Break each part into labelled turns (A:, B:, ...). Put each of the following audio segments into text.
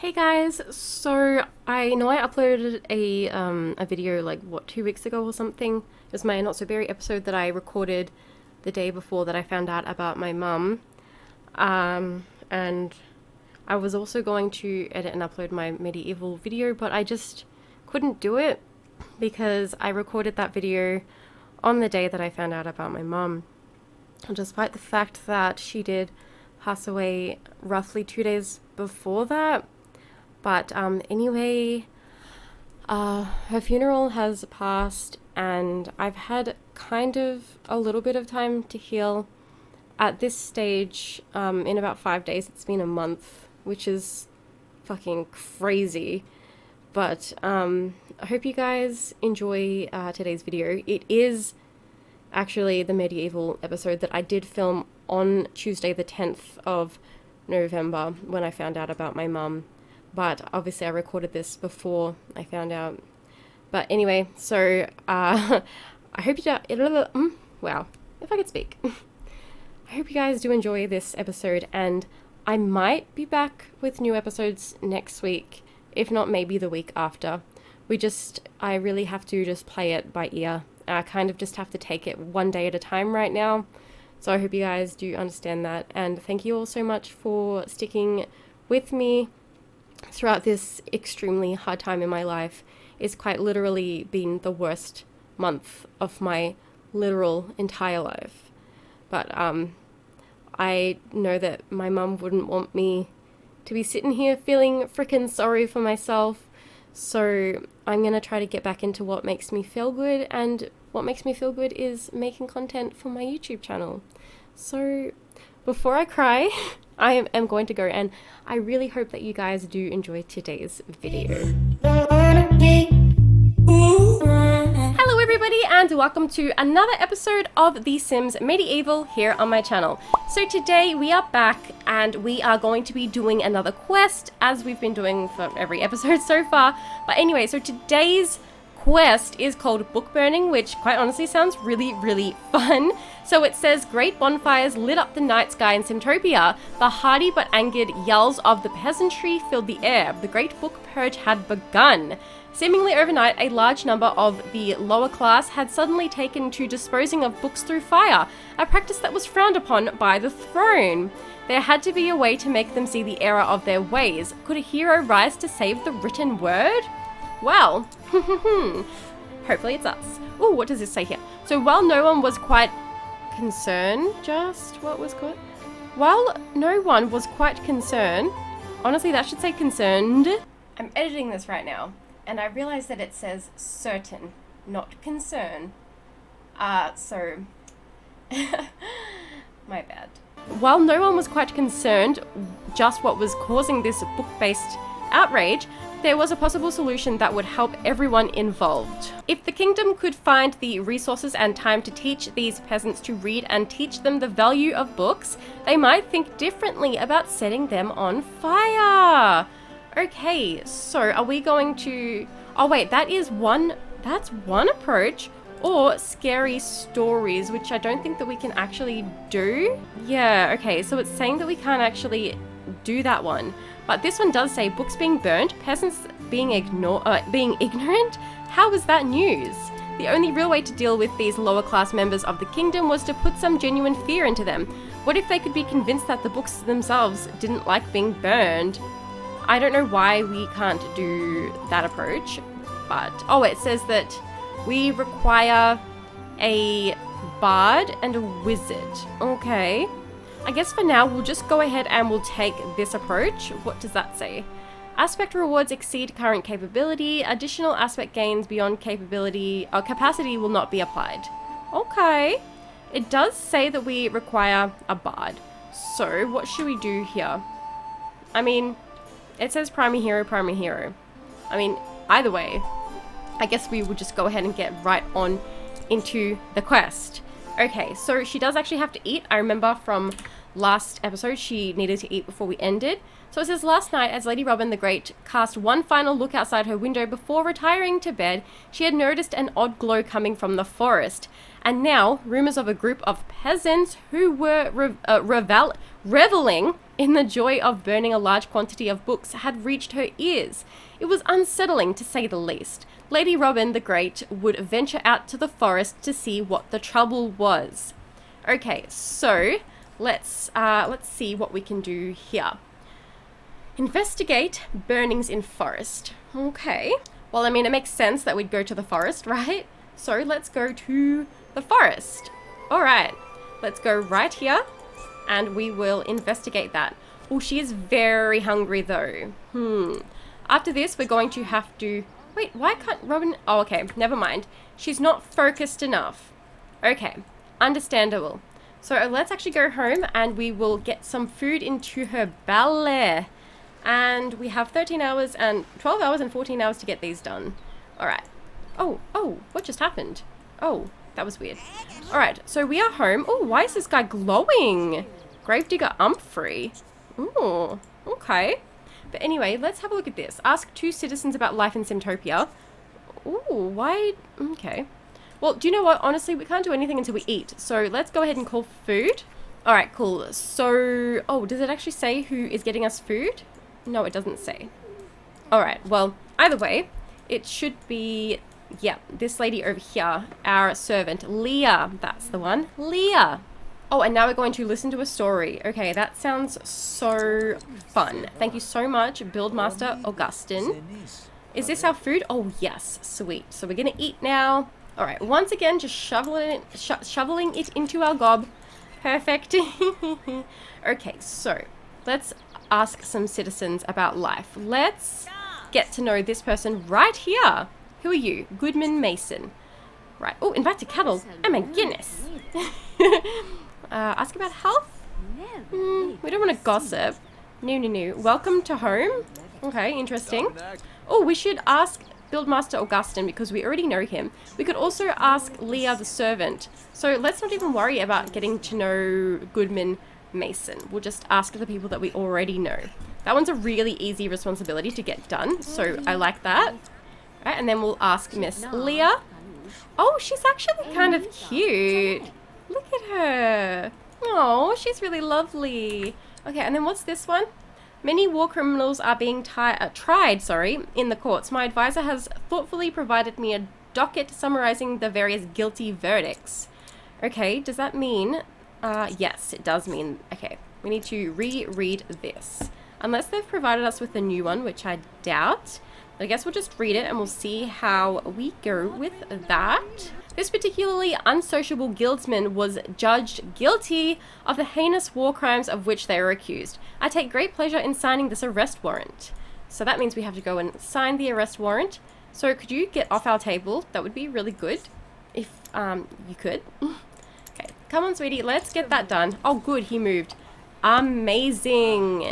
A: Hey guys, so I know I uploaded a video like 2 weeks ago or something. It was my Not So Berry episode that I recorded the day before that I found out about my mum. And I was also going to edit and upload my medieval video, but I just couldn't do it because I recorded that video on the day that I found out about my mum. Despite the fact that she did pass away roughly 2 days before that. But anyway, her funeral has passed and I've had kind of a little bit of time to heal. At this stage, in about 5 days, it's been a month, which is fucking crazy. But I hope you guys enjoy today's video. It is actually the medieval episode that I did film on Tuesday the 10th of November when I found out about my mum. But obviously I recorded this before I found out. But anyway, so I hope you do, wow, if I could speak. I hope you guys do enjoy this episode, and I might be back with new episodes next week, if not maybe the week after. I really have to just play it by ear. I kind of just have to take it one day at a time right now. So I hope you guys do understand that, and thank you all so much for sticking with me throughout this extremely hard time in my life. It's quite literally been the worst month of my literal entire life. But I know that my mum wouldn't want me to be sitting here feeling frickin' sorry for myself. So I'm going to try to get back into what makes me feel good, and what makes me feel good is making content for my YouTube channel. So before I cry, I am going to go, and I really hope that you guys do enjoy today's video. Hello everybody, and welcome to another episode of The Sims Medieval here on my channel. So today we are back and we are going to be doing another quest, as we've been doing for every episode so far. But anyway, so today's quest is called Book Burning, which quite honestly sounds really fun. So it says, great bonfires lit up the night sky in Simtopia. The hearty but angered yells of the peasantry filled the air. The great book purge had begun. Seemingly overnight, a large number of the lower class had suddenly taken to disposing of books through fire, a practice that was frowned upon by the throne. There had to be a way to make them see the error of their ways. Could a hero rise to save the written word? Well, hopefully it's us. Oh, what does this say here? So while no one was quite concerned, while no one was quite concerned, honestly that should say concerned. I'm editing this right now, and I realize that it says certain, not concern. So, my bad. While no one was quite concerned just what was causing this book-based outrage, there was a possible solution that would help everyone involved. If the kingdom could find the resources and time to teach these peasants to read and teach them the value of books, they might think differently about setting them on fire. Okay, so are we going to... Oh wait, that's one approach. Or scary stories, which I don't think that we can actually do. Yeah, okay, so it's saying that we can't actually do that one. But this one does say books being burnt, peasants being ignorant. How is that news? The only real way to deal with these lower class members of the kingdom was to put some genuine fear into them. What if they could be convinced that the books themselves didn't like being burned? I don't know why we can't do that approach, but oh, it says that we require a bard and a wizard. Okay. I guess for now, we'll just go ahead and we'll take this approach. What does that say? Aspect rewards exceed current capability. Additional aspect gains beyond capability or capacity will not be applied. Okay. It does say that we require a bard. So what should we do here? I mean, it says primary hero. I mean, either way, I guess we would just go ahead and get right on into the quest. Okay, so she does actually have to eat. I remember from last episode she needed to eat before we ended. So it says, last night as Lady Robyn the Great cast one final look outside her window before retiring to bed, she had noticed an odd glow coming from the forest. And now, rumours of a group of peasants who were reveling in the joy of burning a large quantity of books had reached her ears. It was unsettling, to say the least. Lady Robyn the Great would venture out to the forest to see what the trouble was. Okay, so let's see what we can do here. Investigate burnings in forest. Okay. Well, I mean, it makes sense that we'd go to the forest, right? So let's go to the forest. All right, let's go right here and we will investigate that. Oh, she is very hungry though. After this, we're going to have to... Wait, why can't Robyn... Oh, okay, never mind. She's not focused enough. Okay, understandable. So let's actually go home and we will get some food into her belly. And we have 13 hours and 12 hours and 14 hours to get these done. All right. Oh, what just happened? Oh, that was weird. All right, so we are home. Oh, why is this guy glowing? Gravedigger Humphrey. Oh, okay. But anyway, let's have a look at this. Ask 2 citizens about life in Simtopia. Ooh, why? Okay. Well, do you know what? Honestly, we can't do anything until we eat. So let's go ahead and call food. All right, cool. So, oh, does it actually say who is getting us food? No, it doesn't say. All right, well, either way, it should be, yeah, this lady over here, our servant, Leah. That's the one, Leah. Oh, and now we're going to listen to a story. Okay, that sounds so fun. Thank you so much, Buildmaster Augustine. Is this our food? Oh, yes, sweet. So we're gonna eat now. All right, once again, just shoveling it into our gob. Perfect. Okay, so let's ask some citizens about life. Let's get to know this person right here. Who are you? Goodman Mason. Right. Oh, invited cattle. Oh my goodness. Ask about health? We don't want to gossip. No. Welcome to home. Okay, interesting. Oh, we should ask Buildmaster Augustine because we already know him. We could also ask Leah the servant. So let's not even worry about getting to know Goodman Mason. We'll just ask the people that we already know. That one's a really easy responsibility to get done, so I like that. Right, and then we'll ask Miss Leah. Oh, she's actually kind of cute. Look at her. Oh, she's really lovely. Okay, and then what's this one? Many war criminals are being tried in the courts. My advisor has thoughtfully provided me a docket summarizing the various guilty verdicts. Okay, does that mean... yes, it does mean... Okay, we need to reread this. Unless they've provided us with a new one, which I doubt. I guess we'll just read it and we'll see how we go with that. This particularly unsociable guildsman was judged guilty of the heinous war crimes of which they are accused. I take great pleasure in signing this arrest warrant. So that means we have to go and sign the arrest warrant. So could you get off our table? That would be really good if you could. Okay, come on, sweetie, let's get that done. Oh, good, he moved. Amazing.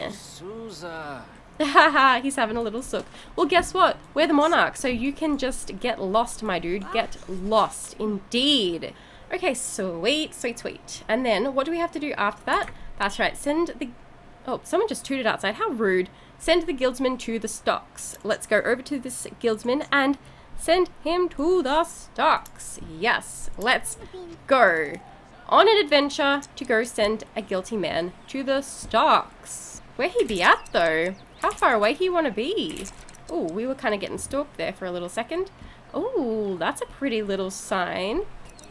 A: Haha, he's having a little sook. Well, guess what? We're the monarch, so you can just get lost, my dude. Get lost, indeed. Okay, sweet. And then, what do we have to do after that? That's right, send the... Oh, someone just tooted outside. How rude. Send the guildsman to the stocks. Let's go over to this guildsman and send him to the stocks. Yes, let's go on an adventure to go send a guilty man to the stocks. Where he be at, though? How far away he want to be? Oh, we were kind of getting stalked there for a little second. Oh, that's a pretty little sign.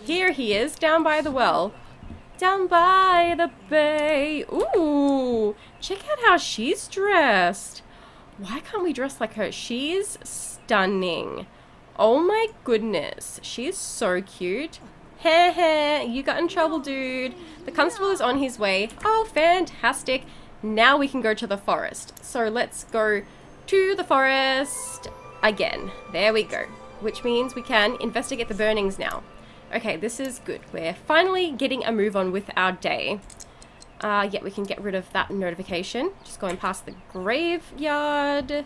A: Here he is, down by the well. Down by the bay. Ooh, check out how she's dressed. Why can't we dress like her? She's stunning. Oh my goodness, she's so cute. Heh, you got in trouble, dude. The constable is on his way. Oh, fantastic. Now we can go to the forest. So let's go to the forest again. There we go. Which means we can investigate the burnings now. Okay, this is good. We're finally getting a move on with our day. Yeah, we can get rid of that notification. Just going past the graveyard.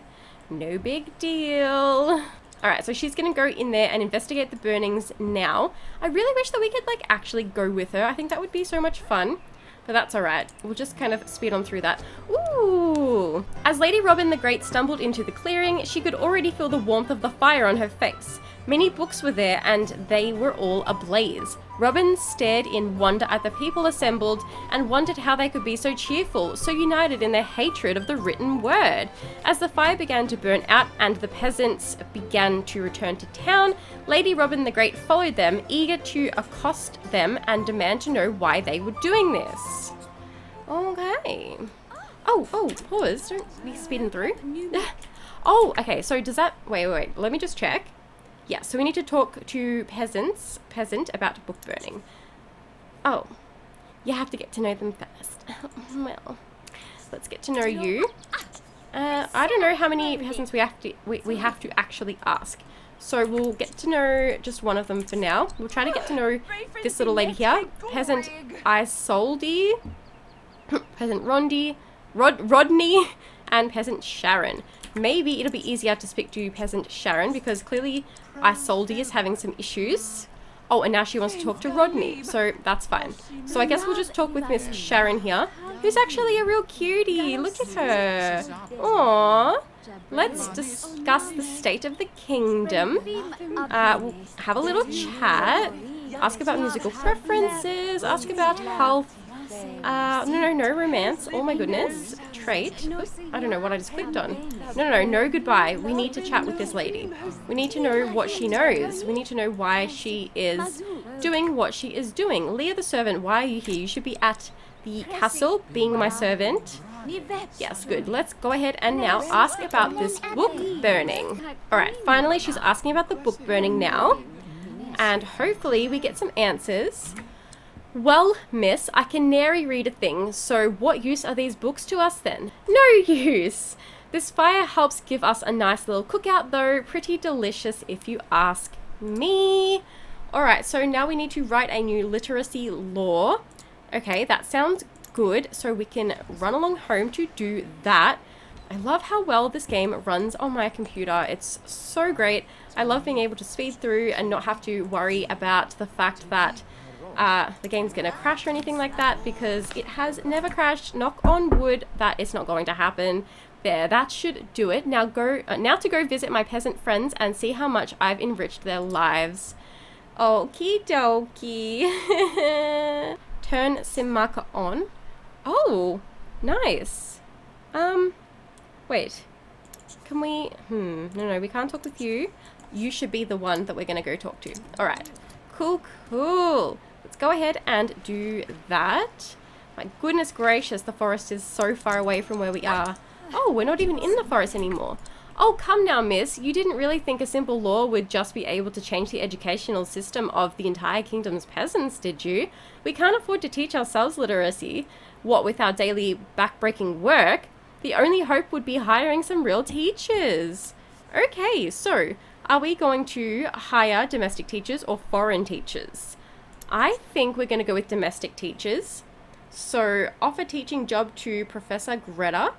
A: No big deal. Alright, so she's going to go in there and investigate the burnings now. I really wish that we could, like, actually go with her. I think that would be so much fun. But that's alright. We'll just kind of speed on through that. Ooh! As Lady Robyn the Great stumbled into the clearing, she could already feel the warmth of the fire on her face. Many books were there, and they were all ablaze. Robyn stared in wonder at the people assembled and wondered how they could be so cheerful, so united in their hatred of the written word. As the fire began to burn out and the peasants began to return to town, Lady Robyn the Great followed them, eager to accost them and demand to know why they were doing this. Okay. Oh, pause. Don't be speeding through. Oh, okay, so does that... Wait, let me just check. Yeah, so we need to talk to peasant about book burning. Oh, you have to get to know them first. Well, let's get to know you. I don't know how many peasants we have to actually ask. So we'll get to know just one of them for now. We'll try to get to know this little lady here. Peasant Isolde, Peasant Rodney, and Peasant Sharon. Maybe it'll be easier to speak to Peasant Sharon because clearly Isolde is having some issues. Oh, and now she wants to talk to Rodney, so that's fine. So I guess we'll just talk with Miss Sharon here, who's actually a real cutie. Look at her. Aww. Let's discuss the state of the kingdom. We'll have a little chat. Ask about musical preferences. Ask about health. No romance. Oh my goodness. Trait. Oops, I don't know what I just clicked on. No goodbye. We need to chat with this lady. We need to know what she knows. We need to know why she is doing what she is doing. Leah the servant, why are you here? You should be at the castle being my servant. Yes, good. Let's go ahead and now ask about this book burning. Alright, finally she's asking about the book burning now. And hopefully we get some answers. Well, miss, I can nary read a thing, so what use are these books to us then? No use! This fire helps give us a nice little cookout though, pretty delicious if you ask me. Alright, so now we need to write a new literacy law. Okay, that sounds good, so we can run along home to do that. I love how well this game runs on my computer. It's so great. I love being able to speed through and not have to worry about the fact that the game's gonna crash or anything like that, because it has never crashed. Knock on wood that it's not going to happen. There, that should do it. Now to go visit my peasant friends and see how much I've enriched their lives. Okie dokie. Turn sim marker on. Oh, nice. Wait. Can we... No, we can't talk with you. You should be the one that we're gonna go talk to. Alright. Cool. Let's go ahead and do that. My goodness gracious, the forest is so far away from where we are. Oh, we're not even in the forest anymore. Oh, come now, miss. You didn't really think a simple law would just be able to change the educational system of the entire kingdom's peasants, did you? We can't afford to teach ourselves literacy. What with our daily backbreaking work? The only hope would be hiring some real teachers. Okay, so are we going to hire domestic teachers or foreign teachers? I think we're going to go with domestic teachers. So offer teaching job to Professor Greta.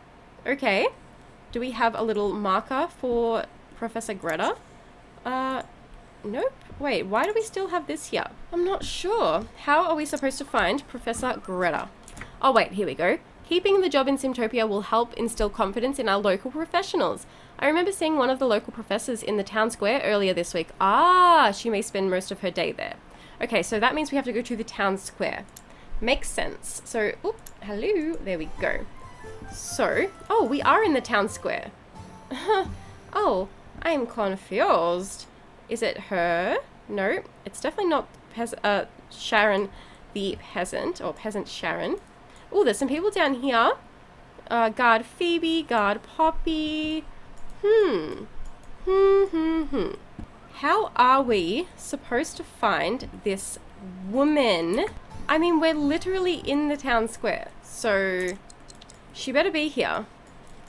A: Okay. Do we have a little marker for Professor Greta? Nope. Wait, why do we still have this here? I'm not sure. How are we supposed to find Professor Greta? Oh wait, here we go. Keeping the job in Simtopia will help instill confidence in our local professionals. I remember seeing one of the local professors in the town square earlier this week. Ah, she may spend most of her day there. Okay, so that means we have to go to the town square. Makes sense. So, hello. There we go. So, oh, we are in the town square. Oh, I am confused. Is it her? No, it's definitely not Sharon the peasant, or peasant Sharon. Oh, there's some people down here. Guard Phoebe, guard Poppy. How are we supposed to find this woman? I mean, we're literally in the town square, so she better be here.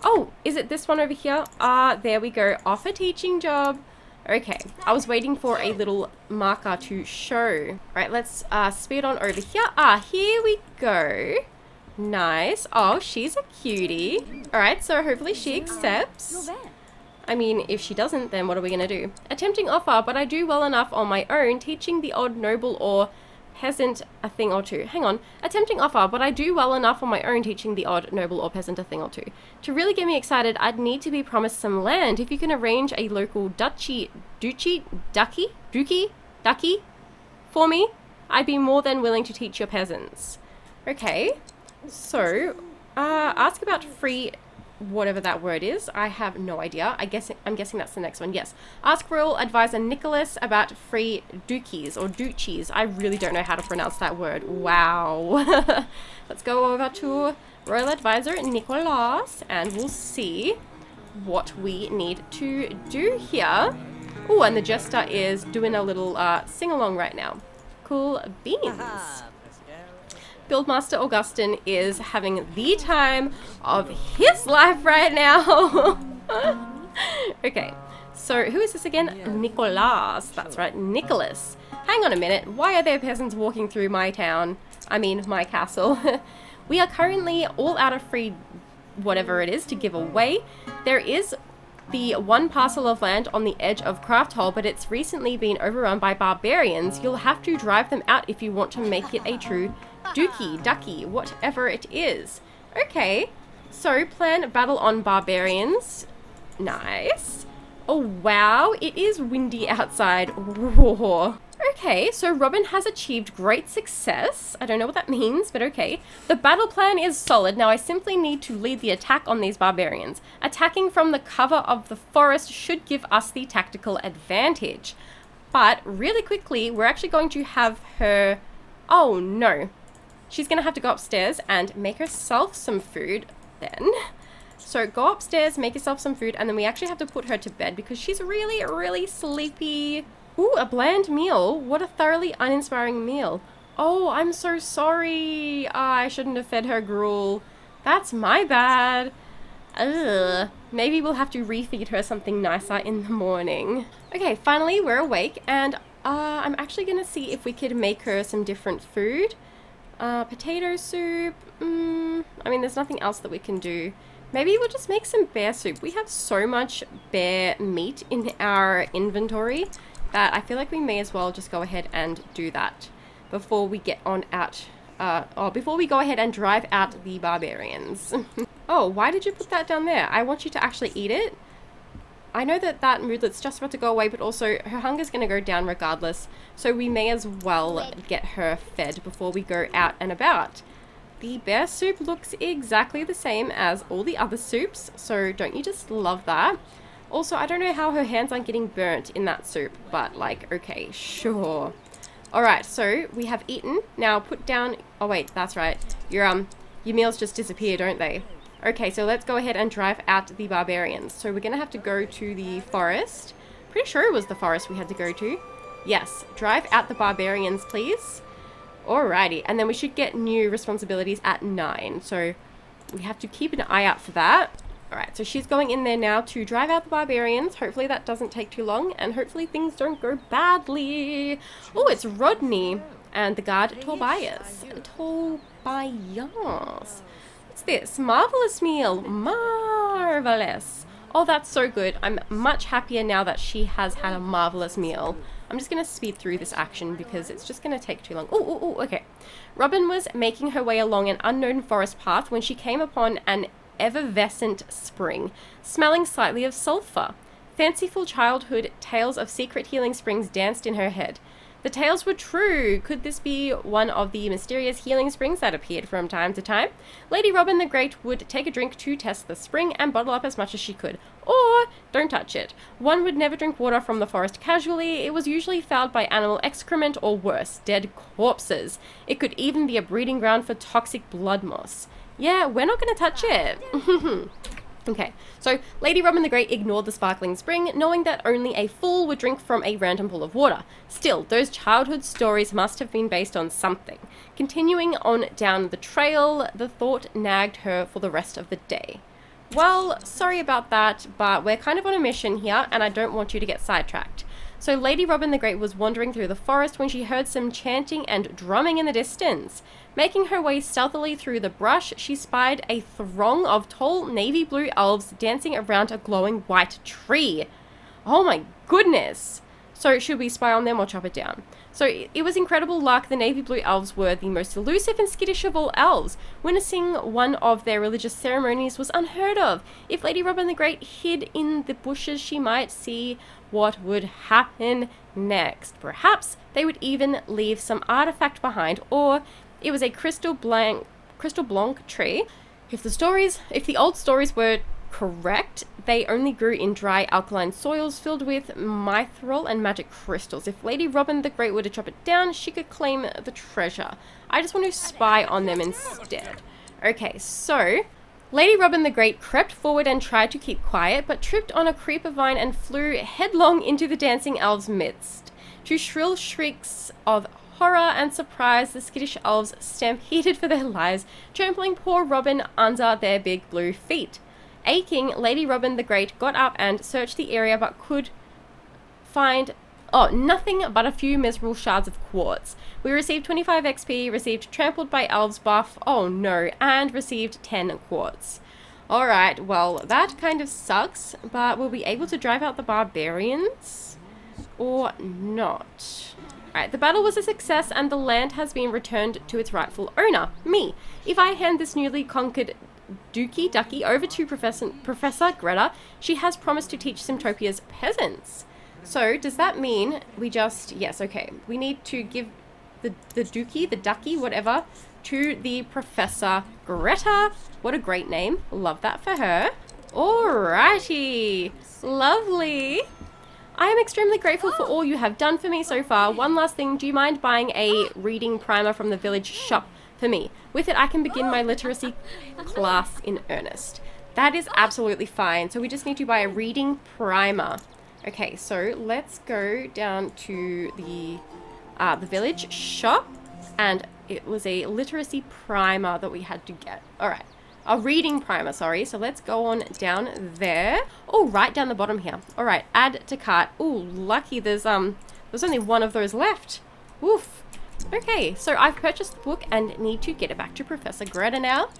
A: Oh, is it this one over here? There we go. Offer teaching job. Okay, I was waiting for a little marker to show. Right, let's speed on over here. Here we go. Nice. Oh, she's a cutie. Alright, so hopefully she accepts. I mean, if she doesn't, then what are we gonna do? Attempting offer, but I do well enough on my own, teaching the odd noble or peasant a thing or two. Hang on. A tempting offer, but I do well enough on my own teaching the odd noble or peasant a thing or two. To really get me excited, I'd need to be promised some land. If you can arrange a local duchy for me, I'd be more than willing to teach your peasants. Okay, so ask about free whatever that word is. I have no idea. I'm guessing that's the next one. Yes. Ask Royal Advisor Nicholas about free duchies or duchies. I really don't know how to pronounce that word. Wow. Let's go over to Royal Advisor Nicholas and we'll see what we need to do here. Oh, and the jester is doing a little sing-along right now. Cool beans. Buildmaster Augustin is having the time of his life right now. Okay, so who is this again? Nicholas. That's right, Nicholas. Hang on a minute. Why are there peasants walking through my town? I mean, my castle. We are currently all out of free whatever it is to give away. There is the one parcel of land on the edge of Craft Hole, but it's recently been overrun by barbarians. You'll have to drive them out if you want to make it a true duchy, whatever it is. Okay, so plan battle on barbarians. Nice. Oh wow, it is windy outside. Whoa. Okay, so Robyn has achieved great success. I don't know what that means, but okay. The battle plan is solid. Now I simply need to lead the attack on these barbarians. Attacking from the cover of the forest should give us the tactical advantage. But really quickly, we're actually going to have her... Oh no. She's going to have to go upstairs and make herself some food then. So go upstairs, make yourself some food, and then we actually have to put her to bed because she's really, really sleepy. Ooh, a bland meal. What a thoroughly uninspiring meal. Oh, I'm so sorry. I shouldn't have fed her gruel. That's my bad. Ugh. Maybe we'll have to refeed her something nicer in the morning. Okay, finally we're awake, and I'm actually going to see if we could make her some different food. Potato soup. I mean, there's nothing else that we can do. Maybe we'll just make some bear soup. We have so much bear meat in our inventory that I feel like we may as well just go ahead and do that before we get on out, before we go ahead and drive out the barbarians. Oh, why did you put that down there? I want you to actually eat it. I know that that moodlet's just about to go away, but also her hunger's going to go down regardless, so we may as well get her fed before we go out and about. The bear soup looks exactly the same as all the other soups, so don't you just love that? Also, I don't know how her hands aren't getting burnt in that soup, but like, okay, sure. Alright, so we have eaten. Now put down... Oh wait, that's right. Your meals just disappear, don't they? Okay, so let's go ahead and drive out the barbarians. So we're going to have to go to the forest. Pretty sure it was the forest we had to go to. Yes, drive out the barbarians, please. Alrighty, and then we should get new responsibilities at 9. So we have to keep an eye out for that. Alright, so she's going in there now to drive out the barbarians. Hopefully that doesn't take too long, and hopefully things don't go badly. Oh, it's Rodney and the guard Tobias. Tobias. What's this? Marvelous meal. Marvelous. Oh, that's so good. I'm much happier now that she has had a marvelous meal. I'm just going to speed through this action because it's just going to take too long. Oh, okay. Robyn was making her way along an unknown forest path when she came upon an effervescent spring, smelling slightly of sulfur. Fanciful childhood tales of secret healing springs danced in her head. The tales were true. Could this be one of the mysterious healing springs that appeared from time to time? Lady Robyn the Great would take a drink to test the spring and bottle up as much as she could. Or, don't touch it. One would never drink water from the forest casually. It was usually fouled by animal excrement or worse, dead corpses. It could even be a breeding ground for toxic blood moss. Yeah, we're not going to touch it. Okay, so Lady Robyn the Great ignored the sparkling spring, knowing that only a fool would drink from a random pool of water. Still, those childhood stories must have been based on something. Continuing on down the trail, the thought nagged her for the rest of the day. Well, sorry about that, but we're kind of on a mission here, and I don't want you to get sidetracked. So Lady Robyn the Great was wandering through the forest when she heard some chanting and drumming in the distance. Making her way stealthily through the brush, she spied a throng of tall navy blue elves dancing around a glowing white tree. Oh my goodness! So should we spy on them or chop it down? So it was incredible luck. The navy blue elves were the most elusive and skittish of all elves. Witnessing one of their religious ceremonies was unheard of. If Lady Robyn the Great hid in the bushes, she might see what would happen next. Perhaps they would even leave some artifact behind, or it was a crystal blanc tree. If the old stories were correct, they only grew in dry alkaline soils filled with mithril and magic crystals. If Lady Robyn the Great were to chop it down, she could claim the treasure. I just want to spy on them instead. Okay, so Lady Robyn the Great crept forward and tried to keep quiet, but tripped on a creeper vine and flew headlong into the dancing elves' midst. To shrill shrieks of horror and surprise, the skittish elves stampeded for their lives, trampling poor Robyn under their big blue feet. Aching, Lady Robyn the Great got up and searched the area, but could find nothing but a few miserable shards of quartz. We received 25 XP, received trampled by elves buff, oh no, and received 10 quartz. Alright, well, that kind of sucks, but will we be able to drive out the barbarians or not? Alright, the battle was a success and the land has been returned to its rightful owner, me. If I hand this newly conquered DUCHY over to Professor Greta, she has promised to teach Simtopia's peasants. So, does that mean we just... Yes, okay. We need to give the DUCHY, whatever, to the Professor Greta. What a great name. Love that for her. Alrighty. Lovely. I am extremely grateful for all you have done for me so far. One last thing, do you mind buying a reading primer from the village shop for me? With it, I can begin my literacy class in earnest. That is absolutely fine. So we just need to buy a reading primer. Okay, so let's go down to the village shop, and it was a literacy primer that we had to get. All right, a reading primer, sorry. So let's go on down there. Oh, right down the bottom here. All right, add to cart. Oh, lucky there's only one of those left. Oof. Okay, so I've purchased the book and need to get it back to Professor Greta now.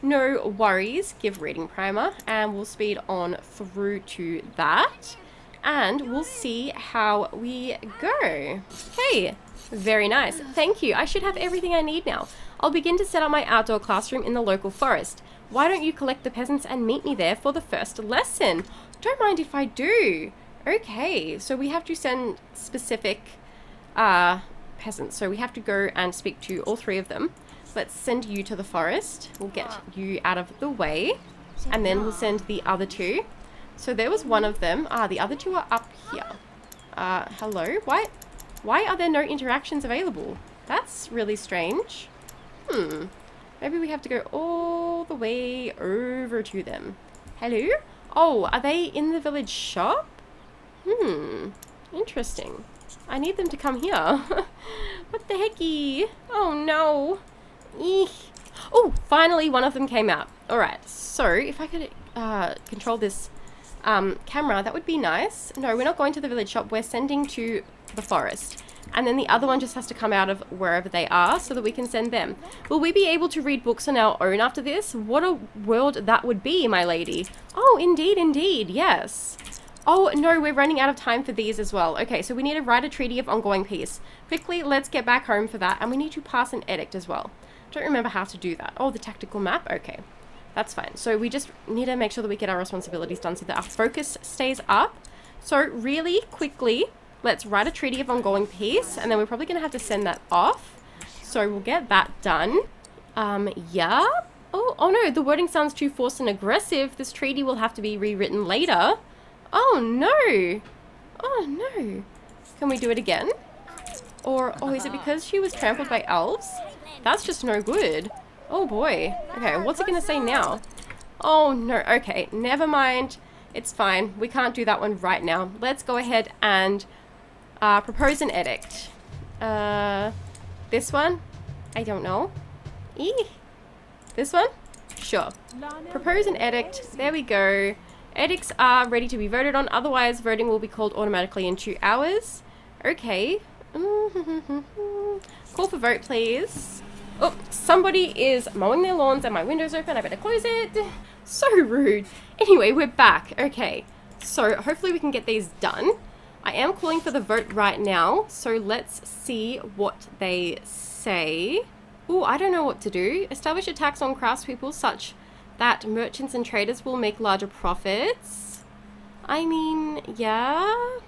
A: No worries, give reading primer, and we'll speed on through to that, and we'll see how we go. Okay, very nice. Thank you. I should have everything I need now. I'll begin to set up my outdoor classroom in the local forest. Why don't you collect the peasants and meet me there for the first lesson? Don't mind if I do. Okay, so we have to send specific peasants. So we have to go and speak to all three of them. Let's send you to the forest. We'll get you out of the way. And then we'll send the other two. So there was one of them. The other two are up here. Hello? Why are there no interactions available? That's really strange. Maybe we have to go all the way over to them. Hello? Oh, are they in the village shop? Interesting. I need them to come here. What the hecky? Oh no. Eek. Oh, finally one of them came out. Alright, so if I could control this camera, that would be nice. No, we're not going to the village shop. We're sending to the forest. And then the other one just has to come out of wherever they are so that we can send them. Will we be able to read books on our own after this? What a world that would be, my lady. Oh, indeed, indeed, yes. Oh, no, we're running out of time for these as well. Okay, so we need to write a treaty of ongoing peace. Quickly, let's get back home for that. And we need to pass an edict as well. Don't remember how to do that. Oh, the tactical map? Okay, that's fine. So we just need to make sure that we get our responsibilities done so that our focus stays up. So really quickly, let's write a treaty of ongoing peace. And then we're probably going to have to send that off. So we'll get that done. Yeah. Oh no, the wording sounds too forced and aggressive. This treaty will have to be rewritten later. Oh no! Oh no! Can we do it again? Or, oh, is it because she was trampled by elves? That's just no good. Oh boy. Okay, what's it gonna say now? Oh no, okay, never mind. It's fine. We can't do that one right now. Let's go ahead and propose an edict. This one? I don't know. This one? Sure. Propose an edict. There we go. Edicts are ready to be voted on, otherwise voting will be called automatically in 2 hours. Okay. Call for vote, please. Oh, somebody is mowing their lawns and my window's open. I better close it. So rude. Anyway, we're back. Okay. So hopefully we can get these done. I am calling for the vote right now, so let's see what they say. Oh, I don't know what to do. Establish a tax on craftspeople such that merchants and traders will make larger profits. I mean, yeah.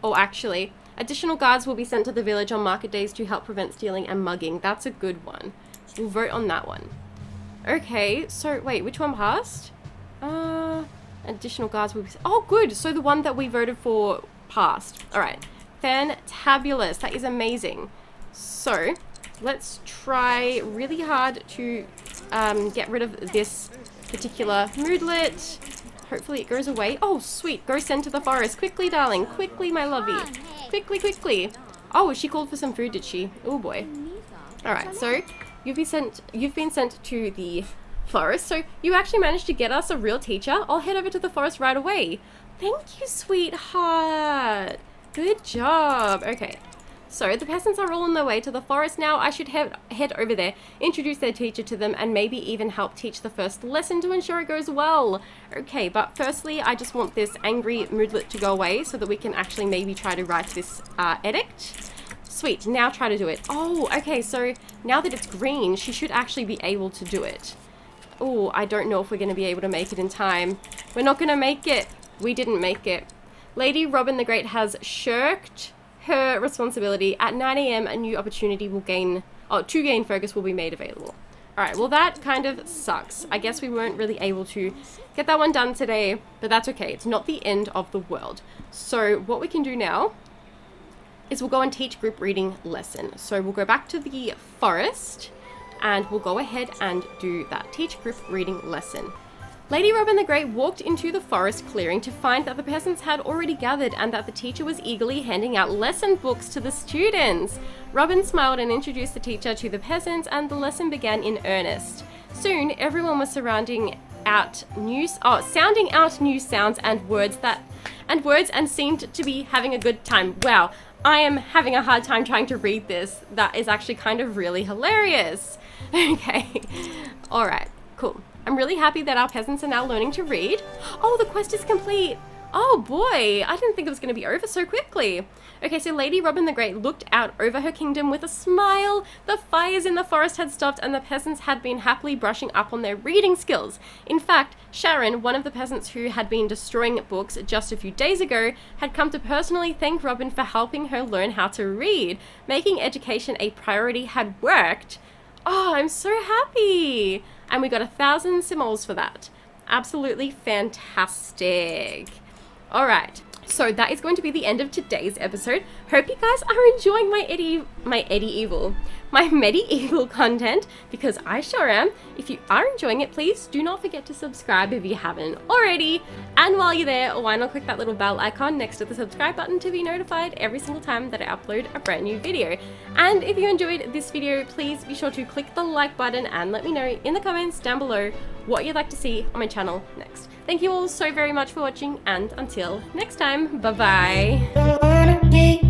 A: Oh, actually, additional guards will be sent to the village on market days to help prevent stealing and mugging. That's a good one. We'll vote on that one. Okay, so wait, which one passed? Additional guards will be... Oh, good. So the one that we voted for passed. All right. Fantabulous. That is amazing. So let's try really hard to get rid of this particular moodlet. Hopefully it goes away. Oh, sweet. Go send to the forest. Quickly, darling. Quickly, my lovey. Quickly, quickly. Oh, she called for some food, did she? Oh, boy. All right. So you've been sent to the forest. So you actually managed to get us a real teacher. I'll head over to the forest right away. Thank you, sweetheart. Good job. Okay. So the peasants are all on their way to the forest now. I should head over there, introduce their teacher to them, and maybe even help teach the first lesson to ensure it goes well. Okay, but firstly, I just want this angry moodlet to go away so that we can actually maybe try to write this edict. Sweet, now try to do it. Oh, okay, so now that it's green, she should actually be able to do it. Oh, I don't know if we're going to be able to make it in time. We're not going to make it. We didn't make it. Lady Robyn the Great has shirked her responsibility. At 9 AM, a new opportunity will gain... Oh, to gain focus will be made available. Alright, well that kind of sucks. I guess we weren't really able to get that one done today, but that's okay. It's not the end of the world. So what we can do now is we'll go and teach group reading lesson. So we'll go back to the forest and we'll go ahead and do that. Teach group reading lesson. Lady Robyn the Great walked into the forest clearing to find that the peasants had already gathered and that the teacher was eagerly handing out lesson books to the students. Robyn smiled and introduced the teacher to the peasants, and the lesson began in earnest. Soon, everyone was sounding out new sounds and words and seemed to be having a good time. Wow, I am having a hard time trying to read this. That is actually kind of really hilarious. Okay, all right, cool. I'm really happy that our peasants are now learning to read. Oh, the quest is complete. Oh boy, I didn't think it was going to be over so quickly. Okay, so Lady Robyn the Great looked out over her kingdom with a smile. The fires in the forest had stopped and the peasants had been happily brushing up on their reading skills. In fact, Sharon, one of the peasants who had been destroying books just a few days ago, had come to personally thank Robyn for helping her learn how to read. Making education a priority had worked. Oh, I'm so happy. And we got 1,000 simoles for that. Absolutely fantastic. All right. So that is going to be the end of today's episode. Hope you guys are enjoying my medieval content, because I sure am. If you are enjoying it, please do not forget to subscribe if you haven't already. And while you're there, why not click that little bell icon next to the subscribe button to be notified every single time that I upload a brand new video. And if you enjoyed this video, please be sure to click the like button and let me know in the comments down below what you'd like to see on my channel next. Thank you all so very much for watching, and until next time, bye bye.